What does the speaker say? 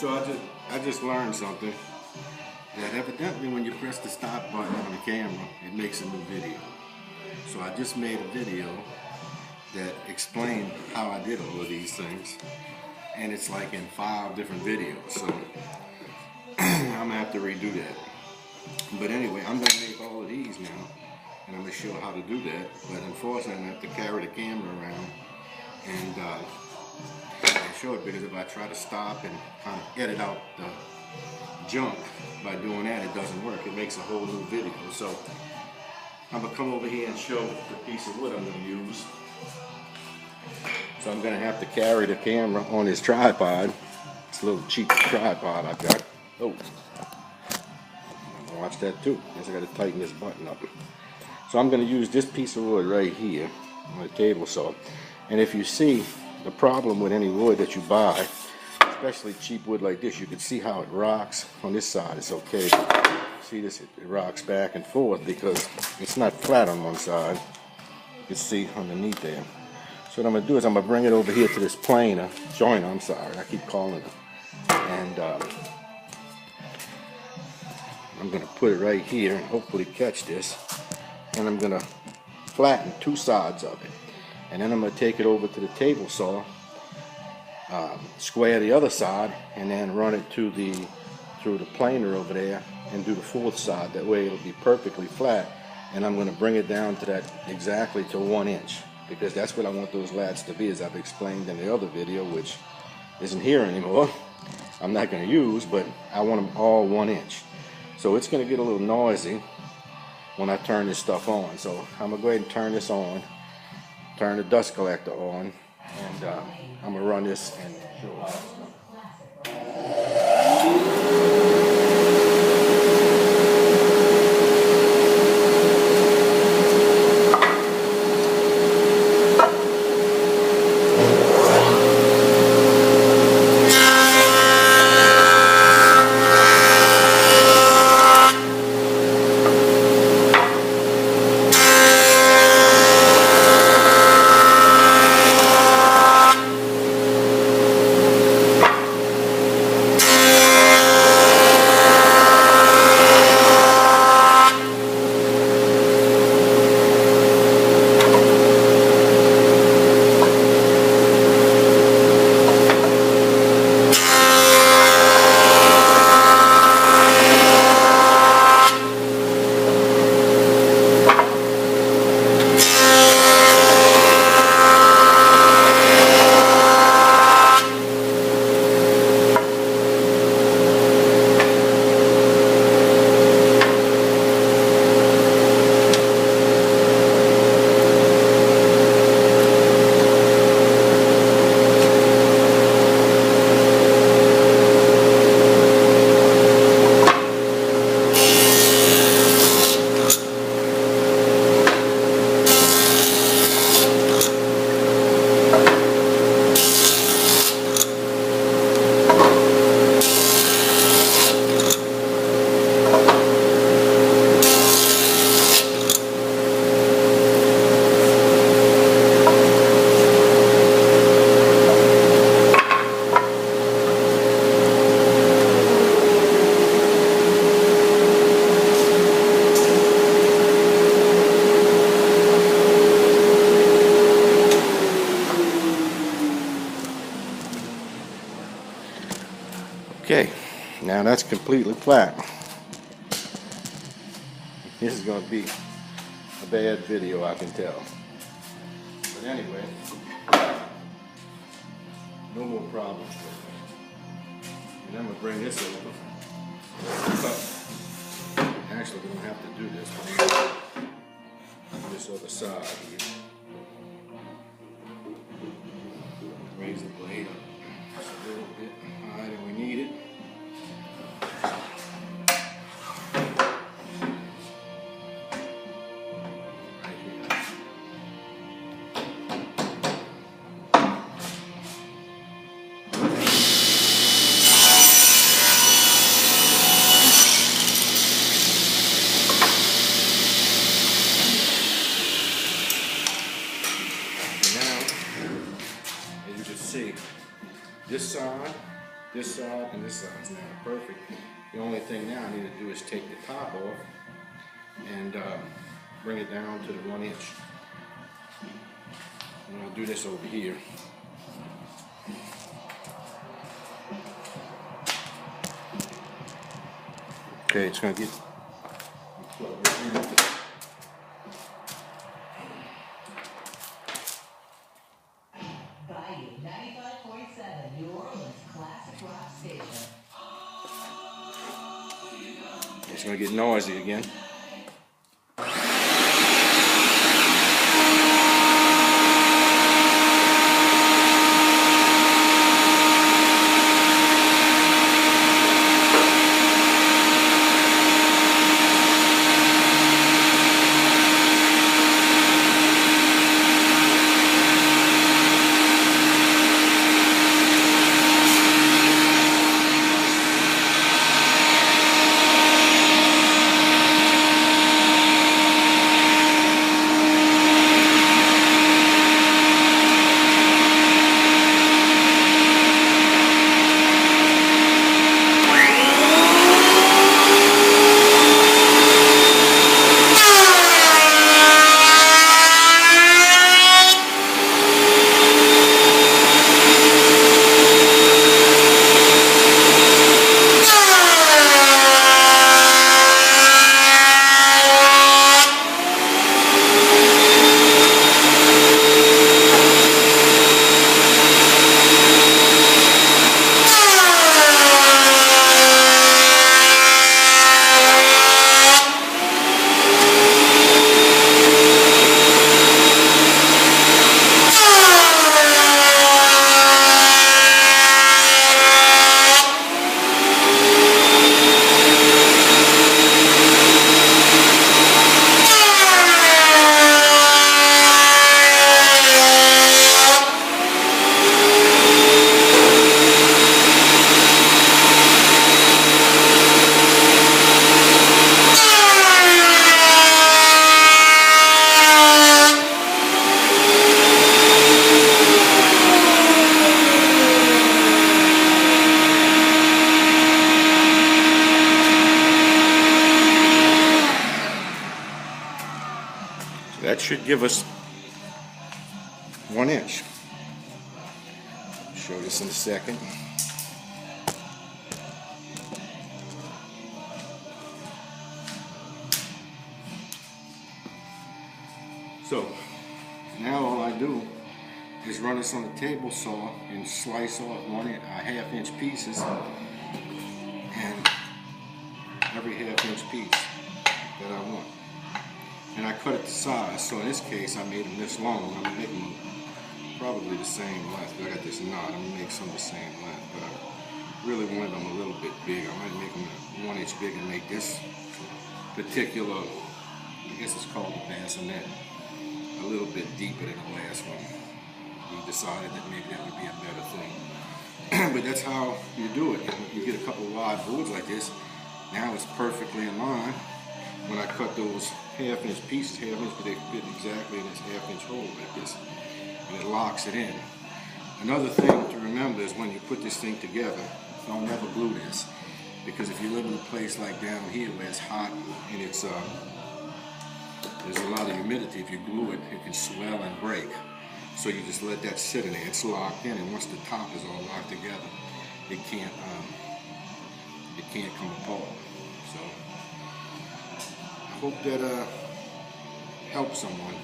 So I just learned something, that evidently when you press the stop button on the camera, it makes a new video. So I just made a video that explained how I did all of these things, and it's like in 5 different videos. So I'm gonna have to redo that. But anyway, I'm gonna make all of these now, and I'm gonna show how to do that. But unfortunately, I'm gonna have to carry the camera around and show it, because if I try to stop and kind of edit out the junk by doing that, it doesn't work. It makes a whole new video. So I'm gonna come over here and show the piece of wood I'm gonna use. So I'm gonna have to carry the camera on this tripod. It's a little cheap tripod I've got. Oh, watch that too. Guess I gotta tighten this button up. So I'm gonna use this piece of wood right here on the table saw. And if you see, the problem with any wood that you buy, especially cheap wood like this, you can see how it rocks. On this side it's okay. See this, it rocks back and forth because it's not flat on one side. You can see underneath there. So what I'm going to do is I'm going to bring it over here to this planer, joiner, I'm sorry, I keep calling it. And I'm going to put it right here and hopefully catch this. And I'm going to flatten 2 sides of it. And then I'm going to take it over to the table saw, square the other side, and then run it through the planer over there and do the 4th side. That way it'll be perfectly flat. And I'm going to bring it down to that exactly to 1 inch, because that's what I want those lats to be, as I've explained in the other video, which isn't here anymore. I'm not going to use, but I want them all 1 inch. So it's going to get a little noisy when I turn this stuff on. So I'm going to go ahead and turn this on, turn the dust collector on, and I'm going to run this and show you stuff. Okay, now that's completely flat. This is going to be a bad video, I can tell. But anyway, no more problems with it. And I'm going to bring this over. Actually, we don't have to do this. This other side here. Raise the blade up just a little bit higher than we need it. See, this side this side and this side is now perfect. The only thing now I need to do is take the top off and bring it down to the 1 inch. And I'll do this over here. Okay, it's going to get Bayou 95.7, New Orleans classic rock station. It's going to get noisy again. That should give us 1 inch. I'll show this in a second. So now all I do is run this on a table saw and slice off 1.5 inch pieces, and every 1/2 inch piece that I want. And I cut it to size, so in this case I made them this long. I'm making them probably the same length. I got this knot, I'm gonna make some the same length, but I really wanted them a little bit big. I might make them 1 inch big and make this particular, I guess it's called the bassinet, a little bit deeper than the last one. We decided that maybe that would be a better thing. But that's how you do it. You get a couple of wide boards like this, now it's perfectly in line. When I cut those 1/2 inch pieces, 1/2 inch, but they fit exactly in this 1/2 inch hole like this, and it locks it in. Another thing to remember is when you put this thing together, don't ever glue this, because if you live in a place like down here where it's hot and it's there's a lot of humidity, if you glue it, it can swell and break. So you just let that sit in there. It's locked in, and once the top is all locked together, it can't come apart. So I hope that helps someone.